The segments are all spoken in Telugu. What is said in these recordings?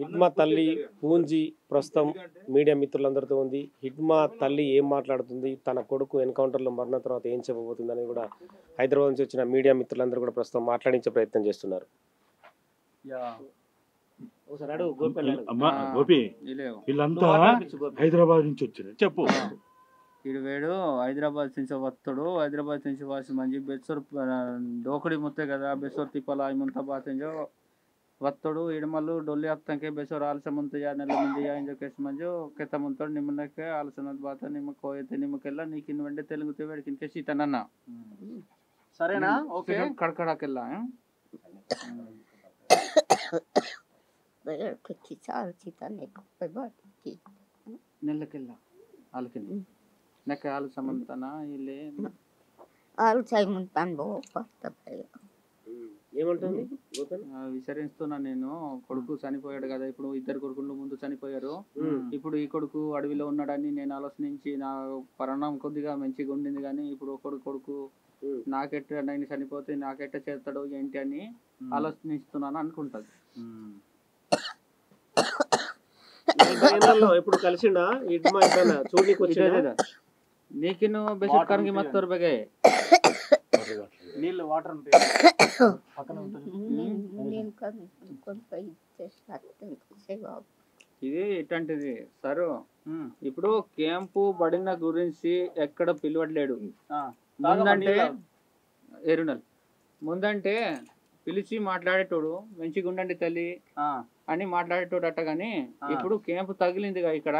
హిడ్మా తల్లి పూంజీ ప్రస్తుతం మీడియా మిత్రులందరితో ఉంది. హిడ్మా తల్లి ఏం మాట్లాడుతుంది, తన కొడుకు ఎన్కౌంటర్లో మరణ తర్వాత ఏం చెప్పబోతుంది అని కూడా హైదరాబాద్ నుంచి వచ్చిన మీడియా మిత్రులందరూ కూడా ప్రస్తుతం మాట్లాడించే ప్రయత్నం చేస్తున్నారు. గోపి వీళ్ళంతా హైదరాబాద్ నుంచి వచ్చారు, చెప్పు. వీడు హైదరాబాద్ నుంచి వస్తాడు. హైదరాబాద్ నుంచి వాసి మంచి బెస్సోర్ డోకడి ముత్తే కదా, బెస్సోర్ తిప్పల ముంత బాతింజో వస్తాడు. ఇడమల్లు డొల్లి హప్తంకే బెస్సోర్ ఆలస్యం ముంతయా నెల ముందయా ఇంజో కేసు మంజో కెత్త ముంతాడు. నిమ్మనకే ఆలస్యం బాత నిమ్మ కోయతే నిమ్మకెళ్ళ నీకు ఇన్ని వెంటే తెలుగుతే వేడికి సీతనన్న సరేనా? ఓకే, కడకడాకెళ్ళ నెల్లకెళ్ళ ఆలకింది నెక్క ఆలస్యం అంతనా ఇల్లే ఆలస్యం ఉంటాను ఏమంటుంది విచారిస్తున్నా నేను. కొడుకు చనిపోయాడు కదా, ఇప్పుడు ఇద్దరు కొడుకులు ముందు చనిపోయారు. ఇప్పుడు ఈ కొడుకు అడవిలో ఉన్నాడని నేను ఆలోచించి నా పరిణామం కొద్దిగా మంచిగా ఉండింది. కానీ ఇప్పుడు ఒకడు కొడుకు నాకెట్ట నేను చనిపోతే నాకెట్ట చేస్తాడు ఏంటి అని ఆలోచిస్తున్నాను అనుకుంటది. ఇప్పుడు కలిసిండా చూడడానికి నీకు బెస్ట్ కరంగి మత్తోర్ బగే నీళ్ళు వాటర్ ఇది ఎట్లాంటిది సార్. ఇప్పుడు క్యాంపు బడిన గురించి ఎక్కడ పిలవట్లేడు. ముందంటే ఎరునల్ ముందంటే పిలిచి మాట్లాడేటోడు మంచిగా ఉండండి తల్లి అని మాట్లాడేటోడు అట్ట. గాని ఇప్పుడు క్యాంపు తగిలిందిగా ఇక్కడ,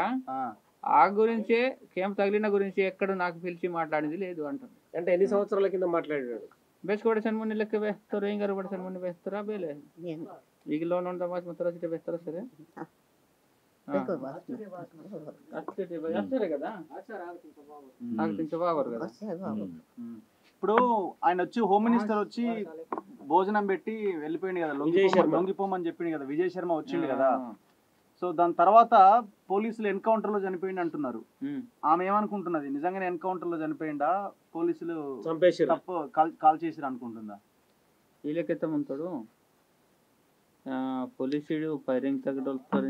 ఆ గురించే క్యాంప్ తగిలిన గురించి ఎక్కడ నాకు పిలిచి మాట్లాడింది లేదు అంటారు. అంటే ఎన్ని సంవత్సరాల కింద మాట్లాడాడు? బెస్ కూడా సన్ముని లెక్క వేస్తారు, ఏం గారు కూడా సన్ముని వేస్తారా బేలే ಈಗ ಲೋನ್ ಒಂದು ಮಾಸ್ ಮಾತ್ರ ಸಿಟಿ ಬೇಸ್ತಾರ ಸರ್ ఇప్పుడు ఆయన వచ్చి హోమ్ మినిస్టర్ వచ్చి భోజనం పెట్టి వెళ్ళిపోయింది కదా, లొంగిపోమని చెప్పింది కదా, విజయ్ శర్మ వచ్చిండు కదా. సో దాని తర్వాత పోలీసులు ఎన్కౌంటర్ లో చనిపోయింది అంటున్నారు. ఆమె ఏమనుకుంటున్నది, నిజంగానే ఎన్కౌంటర్ లో చనిపోయిందా, పోలీసులు తప్పు కాల్ చేసిరు అనుకుంటుందా? వీళ్ళకెత్తమంతాడు ಪೊಲೀಸರು ಫೈರಿಂಗ್ ತೆಗೆದೊಳ್ತಾರ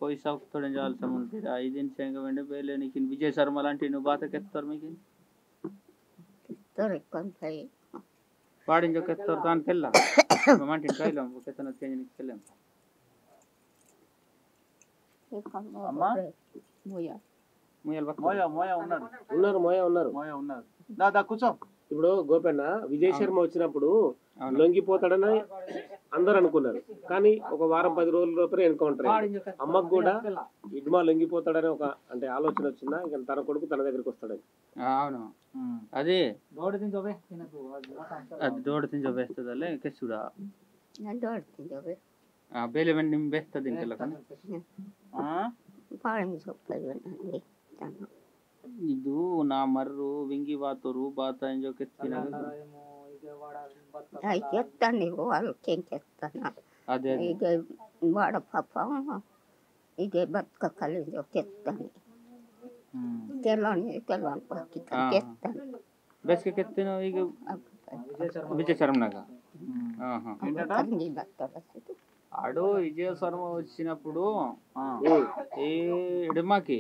ಪೊಯ್ಸಾ ಹೋಗ್ತಾರ ಐದಿನ ಸಂಘ ವೆಂಡ ಬೇಲೆ నీకు విజయ్ శర్మ లాంటి నువ్వు బాతకెత్తారు మీకు వాడించకెత్తారు దానికెళ్ళ మాంటి కైలం కెత్తన చేంజ్ కెళ్ళాం ఉన్నారు దాదా కూర్చో. ఇప్పుడు గోపన్న విజయ్ శర్మ వచ్చినప్పుడు లొంగిపోతాడని అందరు అనుకున్నారు, కానీ ఒక వారం 10 రోజుల లోపల ఎన్కౌంటర్ అయింది. అమ్మకు కూడా ఇడ్మా లొంగిపోతాడని ఒక అంటే ఆలోచన వచ్చిందా, ఇంకా తన కొడుకు తన దగ్గరికి వస్తాడని? అవును, అదే దోడ తింజోవేస్తుందలే కెసుడా ಬೇಲೆ ಮೆಂಡು ನಿಮ್ ಬೇಸ್ತದ ಇಂಕೆಲ್ಲ ಇದು ನಾ ಮರ್ರು ವಿಂಗಿ ಬಾತರು ಬಾತ ಎಂಜೋ ಕೆತ್ತಿನ ಅದೇ ಈಗ ಬಾಡ ಪಾಪ ಈಗ ಬದುಕ ಕಲಿಂಜೋ ಕೆತ್ತಾನೆ ಕೆತ್ತಾನೆ ಬೇಸಿಗೆ ಕೆತ್ತಿನ ಈಗ ವಿಜಯ ಶರ್ಮನಾಗ ఆడు విజయ శర్మ వచ్చినప్పుడు ఏ ఇడమాకి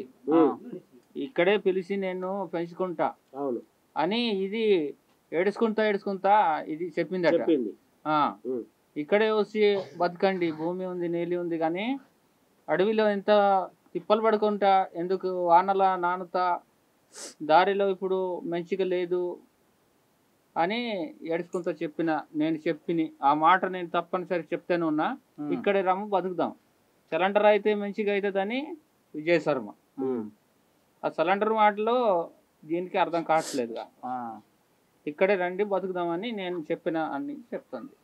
ఇక్కడే పిలిచి నేను పెంచుకుంటా అని ఇది ఏడుచుకుంటా ఇది చెప్పిందట. ఇక్కడే వచ్చి బతకండి, భూమి ఉంది నీలి ఉంది, కానీ అడవిలో ఎంత తిప్పలు పడుకుంటా ఎందుకు వానల నానుతా దారిలో ఇప్పుడు మంచిగా లేదు అని ఏడుచుకుంటూ నేను చెప్పిన ఆ మాట నేను తప్పనిసరి చెప్తాను ఉన్నా. ఇక్కడే రమ్ము బతుకుదాం, సిలిండర్ అయితే మంచిగా అవుతుందని విజయ్ శర్మ. ఆ సిలిండర్ మాటలో దీనికి అర్థం కావట్లేదుగా, ఇక్కడే రండి బతుకుదామని నేను చెప్పిన అని చెప్తుంది.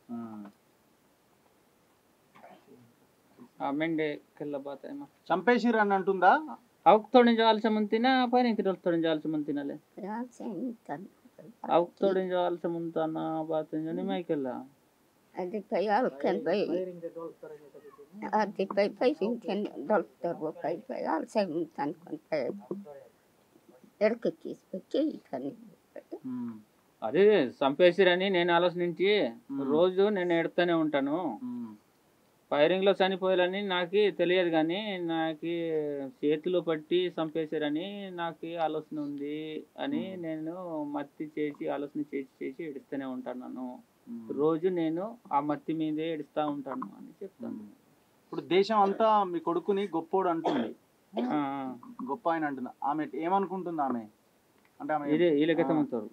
మెండే కెళ్ళ బాత చంపేసిరు అని అంటుందా? అవతోడి జాల్సి ముంతినా పైన తినొస్తాడు జాల్సి ముంతినలే అవతోడి జాల్సి ముంతానా బాత మైకెళ్ళ అది పై ఆల్కన్ పై అది పై పై ఇంకెన్ డాక్టర్ పై పై ఆల్సై ముంతాన్ కొన్ పై ఎడకకి స్పెక్కి కని అదే చంపేసిరని నేను ఆలోచించి రోజు నేను ఎడతానే ఉంటాను. ఫైరింగ్ లో చనిపోయారని నాకు తెలియదు, కానీ నాకు చేతిలో పట్టి చంపేశారని నాకు ఆలోచన ఉంది అని నేను మత్తి చేసి ఆలోచన చేసి ఏడుస్తూనే ఉంటాను. రోజు నేను ఆ మత్తి మీదే ఏడుస్తూ ఉంటాను అని చెప్తాను. ఇప్పుడు దేశం అంతా మీ కొడుకుని గొప్పోడు అంటుంది, గొప్ప ఆయన అంటుంది. ఆమె ఏమనుకుంటుంది? ఆమె అంటే ఆమె ఇదే వీళ్ళకెత్తమంటారు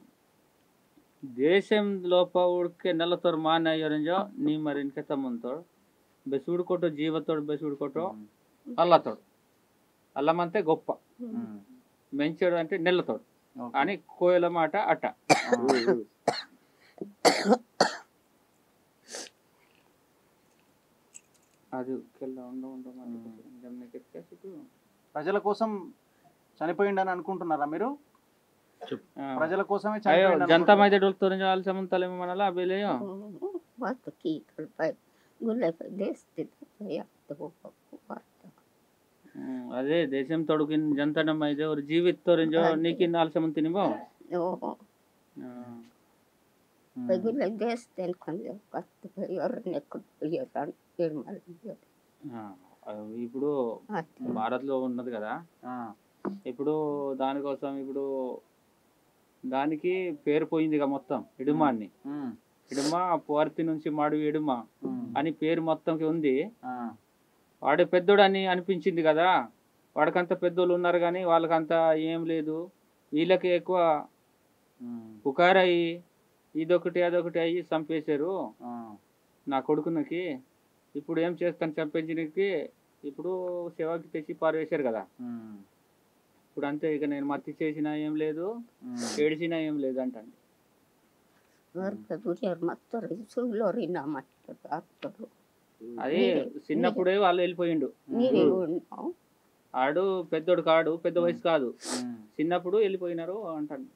ದೇಶಂ ಲೋಪ ಹುಡ್ಕೆ ನಲ್ಲತ್ತವ್ರ ಮಾನ ಯೋರಂಜೋ ನೀ ಮರಿ ಇನ್ಕೆತ್ತಮ್ಮಂತೋಡು ಬೆಸ್ ಹುಡ್ಕೊಟ್ಟು ಜೀವತೋಡು ಬೆಸ್ ಹುಡ್ಕೊಟ್ಟು అల్లతోడు అల్లమంతే గొప్ప మెంచోడు అంటే నెల్లతోడు అని కోయల మాట అట్ట. అది ప్రజల కోసం చనిపోయిండని అనుకుంటున్నారా మీరు? ప్రజల కోసమే జనతా మైదే డోల్తోరు వాళ్ళు సమంతలేమో మనలా అబేలేయో అదే దేశం తొడుగిన జనతా మైదే ఒక జీవితోరింజో నీకి నాలుగు సమంత తినిబో ఇప్పుడు భారత్ లో ఉన్నది కదా, ఇప్పుడు దానికోసం ఇప్పుడు దానికి పేరు పోయింది ఇక మొత్తం ఇడుమాన్ని. ఇడుమ పోర్తి నుంచి మాడు ఇడుమ అని పేరు మొత్తంకి ఉంది. వాడు పెద్దోడు అని అనిపించింది కదా, వాడికంత పెద్దోళ్ళు ఉన్నారు కానీ వాళ్ళకంతా ఏం లేదు. వీళ్ళకి ఎక్కువ పుకారయ్యి ఇదొకటి అదొకటి అయ్యి చంపేశారు నా కొడుకునకి. ఇప్పుడు ఏం చేస్తాను చంపేసినకి, ఇప్పుడు శవాకి తెచ్చి పారవేశారు కదా. ఇప్పుడు అంతే, ఇక నేను మత్తి చేసినా ఏం లేదు, ఏడిసినా ఏం లేదు అంటాను. అది చిన్నప్పుడే వాళ్ళు వెళ్ళిపోయిండు. ఆడు పెద్దోడు కాడు, పెద్ద వయసు కాదు, చిన్నప్పుడు వెళ్ళిపోయినారు అంటాను.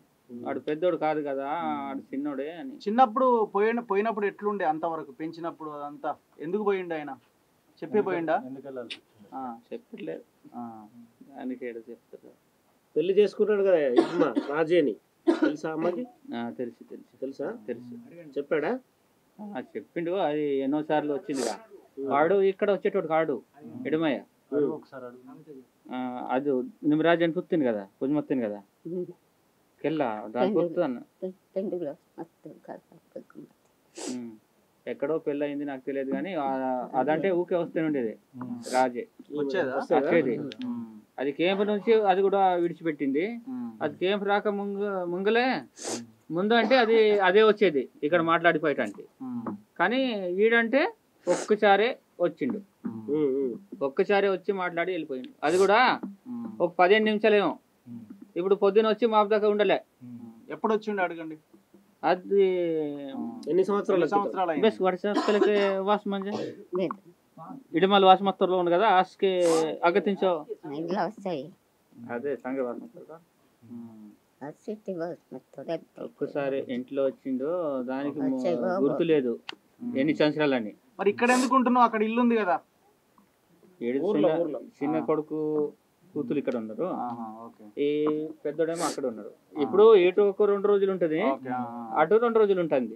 ఆడు పెద్దోడు కాదు కదా, ఆడు చిన్నోడే అని. చిన్నప్పుడు పోయినప్పుడు ఎట్లుండే? అంతవరకు పెంచినప్పుడు అదంతా ఎందుకు పోయిండు ఆయన? చెప్పి పోయిండా? చెప్పట్లేదు దానికి ఏదో చెప్తారు. పెళ్లి చేసుకున్నాడు కదా ఇడ్మా రాజేని, తెలుసా అమ్మకి? తెలుసు తెలుసా? తెలుసు. చెప్పాడా? చెప్పిండు, అది ఎన్నో సార్లు వచ్చిందిగా. వాడు ఇక్కడ వచ్చేటోడు కాడు ఎడమయ్య. అది నిమరాజు అని పుత్తింది కదా, పుజ్మత్తింది కదా కెల్లా దాని పుత్తాను. ఎక్కడో పెళ్ళి అయింది నాకు తెలియదు కానీ అదంటే ఊకే వస్తూనే ఉండేది రాజే వచ్చేది. అది కేంపు నుంచి అది కూడా విడిచిపెట్టింది. అది కేంపు రాక ముంగలే ముందు అంటే అది అదే వచ్చేది ఇక్కడ మాట్లాడిపోయటానికి. కానీ వీడంటే ఒక్కసారే వచ్చిండు, ఒక్కసారి వచ్చి మాట్లాడి వెళ్ళిపోయిండు. అది కూడా ఒక 15 నిమిషాలేమో. ఇప్పుడు పొద్దున వచ్చి మా దాకా ఉండలే. ఎప్పుడు వచ్చిండు అడగండి. అది ఎన్ని సంవత్సరాలు? బెస్ట్ వర్షాలకి వాస్ మంచి ఇడమల్ వాసమత్తర్లో ఉంది కదా, ఆస్కి అగతించో అదే సంగ వాసమత్తర్. ఒక్కసారి ఇంట్లో వచ్చిండు, దానికి గుర్తు లేదు ఎన్ని సంవత్సరాలని. మరి ఇక్కడ ఎందుకు ఉంటున్నావు? అక్కడ ఇల్లు ఉంది కదా. చిన్న కొడుకు కూతురు ఇక్కడ ఉన్నారు, ఈ పెద్దోడేమో అక్కడ ఉన్నారు. ఇప్పుడు ఇటు ఒక 2 రోజులు ఉంటది, అటు 2 రోజులు ఉంటుంది.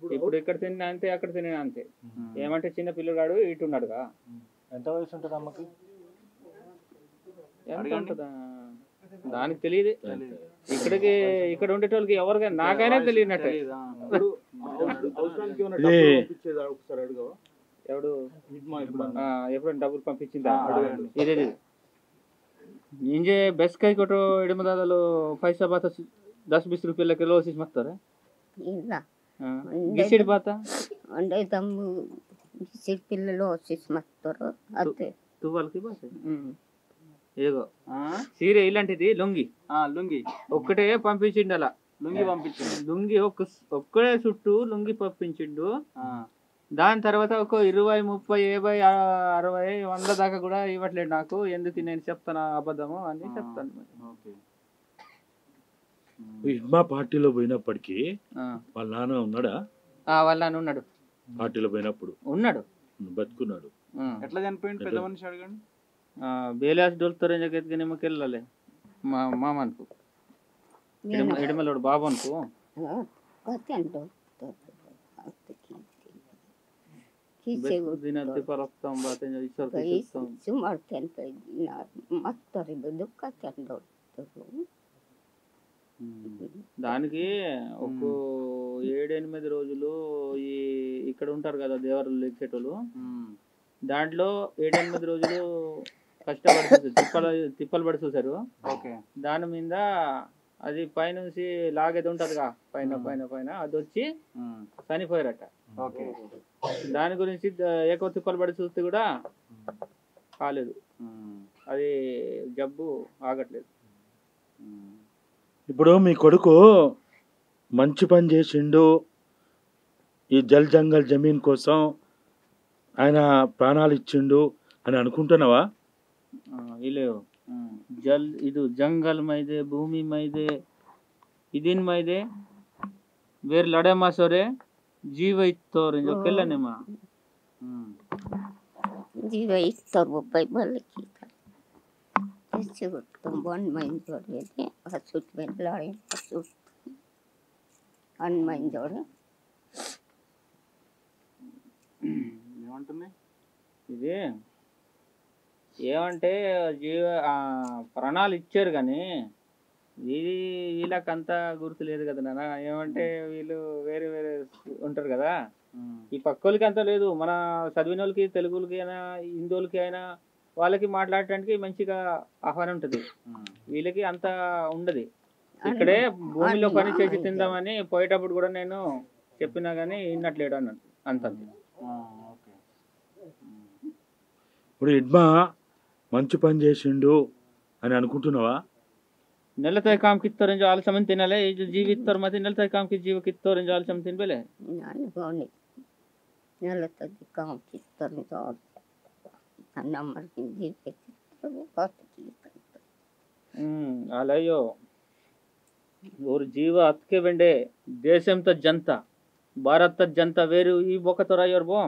ఇప్పుడు ఇక్కడ తిన్నా అంతే, అక్కడ తిన్నా అంతే. ఏమంటే చిన్న పిల్లగాడు ఇటు ఉన్నాడుగా. ఎంత వయసు ఉంటుంది అమ్మకి? ఎంత ఉంటుందా దానికి తెలియదు. ఇక్కడ ఉండేటోళ్ళకి ఎవరికైనా నాకైనా తెలియనట్టే. ఎవడు ఎప్పుడైనా డబ్బులు పంపించిందా? ఇదే ఇంజే బెస్ కై కొట్టో ఇడమ దాదాలు పైసా బాత 10-20 రూపాయల కిలో వచ్చేసి మత్తారా గిసిడి బాత అంటే తమ్ము గిసిడి పిల్లలు వచ్చేసి మత్తారు. అదే తువ్వాలకి బాత ఏగో సీరే ఇలాంటిది లుంగి ఒక్కటే పంపించిండు. అలా లుంగి ఒక్కడే చుట్టూ లుంగి పంపించిండు. దాని తర్వాత ఒక 20, 30, 50, 60, 100 దాకా కూడా ఇవ్వట్లేదు నాకు. ఎందుకు నేను చెప్తాను అబద్ధము అని చెప్తాను. ఇడ్మా పార్టీలో పోయినప్పటికీ వాళ్ళ నాన్న ఉన్నాడా? వాళ్ళ నాన్న ఉన్నాడు. పార్టీలో పోయినప్పుడు ఉన్నాడు, బతుకున్నాడు. ఎట్లా చనిపోయింది? పెద్ద మనిషి అడగండి. బేలాస్ డోల్తారు నిమ్మకెళ్ళాలి మా మామనుకు ఎడమలోడు బాబు అనుకో. Kise dinati paraptam baten isar Kais kisam. sumarten pe na mattori bedukka tendo. దానికి ఒక 7-8 రోజులు ఈ ఇక్కడ ఉంటారు కదా దేవరలు లెక్కేటోళ్ళు, దాంట్లో 7-8 రోజులు కష్టపడి తిప్పలు పడి చూసారు. దాని మీద అది పైనుంచి లాగేది ఉంటదిగా పైన పైన పైన అది వచ్చి చనిపోయారట. దాని గురించి ఎక్కువ తిప్పలు పడి చూస్తే కూడా కాలేదు, అది జబ్బు ఆగట్లేదు. ఇప్పుడు మీ కొడుకు మంచి పని చేసిండు, ఈ జల్ జంగల్ జమీన్ కోసం ఆయన ప్రాణాలు ఇచ్చిండు అని అనుకుంటున్నావా? ಇಲ್ಲೇವು ಇದು ಜಂಗಲ್ ಮೈದೆ ಭೂಮಿ ಮೈದೆ ಇದಿನ್ ಮೈದೆ ಬೇರೆ ಲಡೆ ಮಾಸೋರೆ ಜೀವ ಇತ್ತೋರೆ ಜೊಕ್ಕೆಲ್ಲ ನಿಮ್ಮ ಜೀವ ಇತ್ತೋರು ಬೈಬಲ್ಕಿ ತುಂಬನ್ ಮೈನ್ ಜೋಡಿ ಹಸುಟ್ ಬೆಲ್ಲಾಡಿ ಹಸುಟ್ ಅನ್ ಮೈನ್ ಜೋಡಿ ఏమంటుంది ఇది ఏమంటే ప్రాణాలు ఇచ్చారు కానీ ఇది వీళ్ళకంతా గుర్తు లేదు కదా నాన్న. ఏమంటే వీళ్ళు వేరే వేరే ఉంటారు కదా, ఈ పక్కోళ్ళకి అంతా లేదు. మన చదివిన వాళ్ళకి తెలుగులకి అయినా హిందువులకి అయినా వాళ్ళకి మాట్లాడటానికి మంచిగా ఆహ్వానం ఉంటుంది, వీళ్ళకి అంత ఉండదు. ఇక్కడే భూమిలో పని చేసి తిందామని పోయేటప్పుడు కూడా నేను చెప్పినా కానీ విన్నట్లేడు అన్నట్టు అంత. ఇప్పుడు ఇడ్మా మంచి పని చేసిండు అని అనుకుంటున్నావా? ನೆಲತಾಯಿ ಕಾಮ್ ಕಿತ್ತೋರ್ ಎಂಜೋ ಆಲಸ ಮಂತಿನಲೆ ಈ ಜೀವ ಇತ್ತೋರ್ ಮತ್ತೆ ನೆಲತಾಯಿ ಕಾಮ್ ಕಿ ಜೀವ ಕಿತ್ತೋರ್ ಎಂಜೋ ಆಲಸ ಮಂತಿನ ಬೆಲೆ ನಾನು ಗೋಣಿ ನೆಲತಾಯಿ ಕಾಮ್ ಕಿತ್ತೋರ್ ಎಂಜೋ ನಮ್ಮರ್ಗಿ ಜೀವ ಕಿತ್ತೋರ್ ಕಾಸ್ತಿ ಅಲಯ್ಯೋ और जीव अतके वेंडे देशम त जनता भारत त जनता वेरू ई बोक तो रायोर बो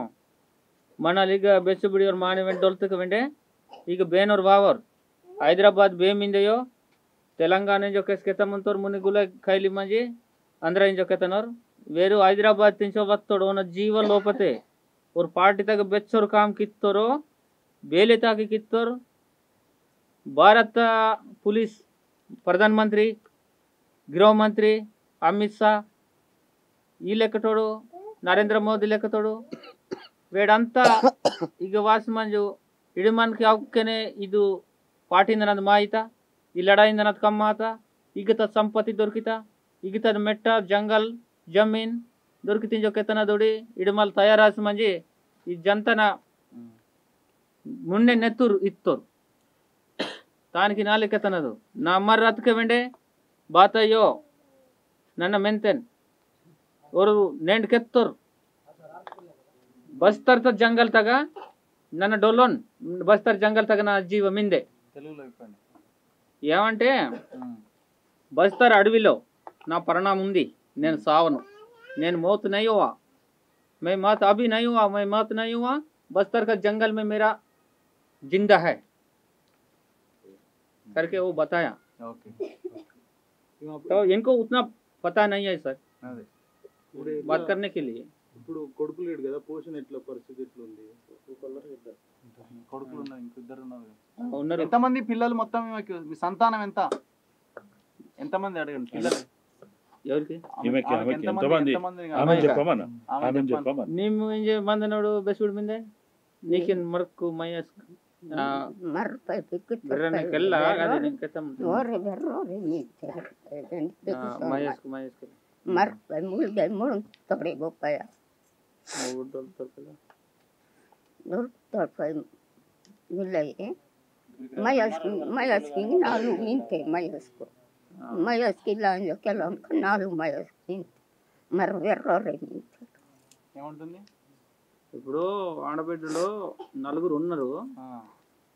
मनालीग बेस बिड़ी और माने वेंड डोल्तक वेंडे ಈಗ ಬೇನೋರ್ ವಾವರ್ ಹೈದರಾಬಾದ್ ಬೇಮಿಂದೆಯೋ తెలంగాణ जो केस केता मंतोर मुनि गुला खैली माजी अंदर जो केतनोर वेरू हैदराबाद 332 ओन जीव लोपते और पार्टी तक बेचोर काम कित्तोरो बेले ताकि कित्तोर भारत पुलिस प्रधानमंत्री गृह मंत्री अमित शाह ఈ లెక్కతోడు నరేంద్ర మోదీ లెక్కతోడు వేడంతా ಈಗ ವಾಸ ಮಂಜು ಇಡಮನ್ಗೆ ಅವಕ್ಕೇನೆ ಇದು ಪಾಟಿಂದನದ ಮಾಯಿತ ಈ ಲಡಾಯಿಂದನದ ಕಮ್ಮಾತ ಈಗ ತದ ಸಂಪತ್ತಿ ದೊರಕಿತ ಈಗ ತದ ಮೆಟ್ಟ ಜಂಗಲ್ ಜಮೀನ್ ದೊರಕಿತಿನ ಜೊಕೆತನ ದೊಡಿ ಇಡಮಲ್ ತಯಾರಾಸ ಮಂಜಿ ಈ ಜಂತನ ಮುನ್ನೆ ನೆತ್ತೂರು ಇತ್ತೋರು ತಾನಿಗೆ ನಾಲಿಕೆತನದು ನಾ ಮರ್ರ ಹತ್ಕೆ ವೆಂಡೆ ಬಾತಯ್ಯೋ ನನ್ನ ಮೆಂತೆನ್ ಅವರು ನೆಂಡ್ ಕೆತ್ತೋರು ಬಸ್ತರ್ ತದ ಜಂಗಲ್ ತಗ ನನ್ನ డోలోన్ బస్తర్ జంగల్ తగ నా జీవ మిందే ఏమంటే బస్తర్ అడవిలో నా పరిణామం ఉంది, నేను సావను, నేను మौत नहीं हुआ, मैं मौत अभी नहीं हुआ, मैं मौत नहीं हुआ, बस्तर का जंगल में मेरा जिंदा है करके वो बताया। तो इनको उतना पता नहीं है सर बात करने के लिए। ఇప్పుడు కొడుకులు లేడు కదా, పోషణ ఎట్లా పరిస్థితి ఎట్లా ఉంది? కొడుకులు ఉన్నారు, ఇంకిద్దరు ఉన్నారు. ఎంతమంది పిల్లలు మొత్తం మీ సంతానం ఎంత? ఎంతమంది అడగండి పిల్లలు ఎవరికి ನಿಮ್ಮ ಇಂಜೆ ಬಂದನೋಡು ಬೆಸುಡ್ ಮಿಂದೆ ನೀಕಿನ್ ಮರ್ಕು ಮಯಸ್ ಮರ್ಪೈ ಪಿಕ್ಕು ಬೆರನೆಲ್ಲ ಅದೇ ನಿನ್ ಕತಂ ಓರೆ ಬೆರ್ರೋರೆ ಮೀತೆ ಮಯಸ್ ಮಯಸ್ ಮರ್ಪೈ ಮುಳ್ದೆ ಮುಳು ತೊಡೆ ಗೋಪಾಯ ಓಡಲ್ ತರ್ಕಲ ತೊರ್ಪೈ ಮುಳ್ಳೈ ಮಯಸ್ಕಿ ನಾಲು ನಿಂತೆ ಮಯಸ್ಕು ಮಯಸ್ಕಿ ಲಾಂಜೋ ಕೆಲವು ನಾಲು ಮಯಸ್ಕಿ మర వెర్రోరే నింతే. ఏమంటుంది? ఇప్పుడు ఆడబిడ్డలో 4 ఉన్నారు,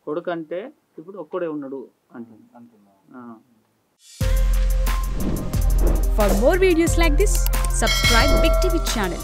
కొడుకు అంటే ఇప్పుడు ఒక్కడే ఉన్నాడు అంటున్నా. For more videos like this, subscribe Big TV channel.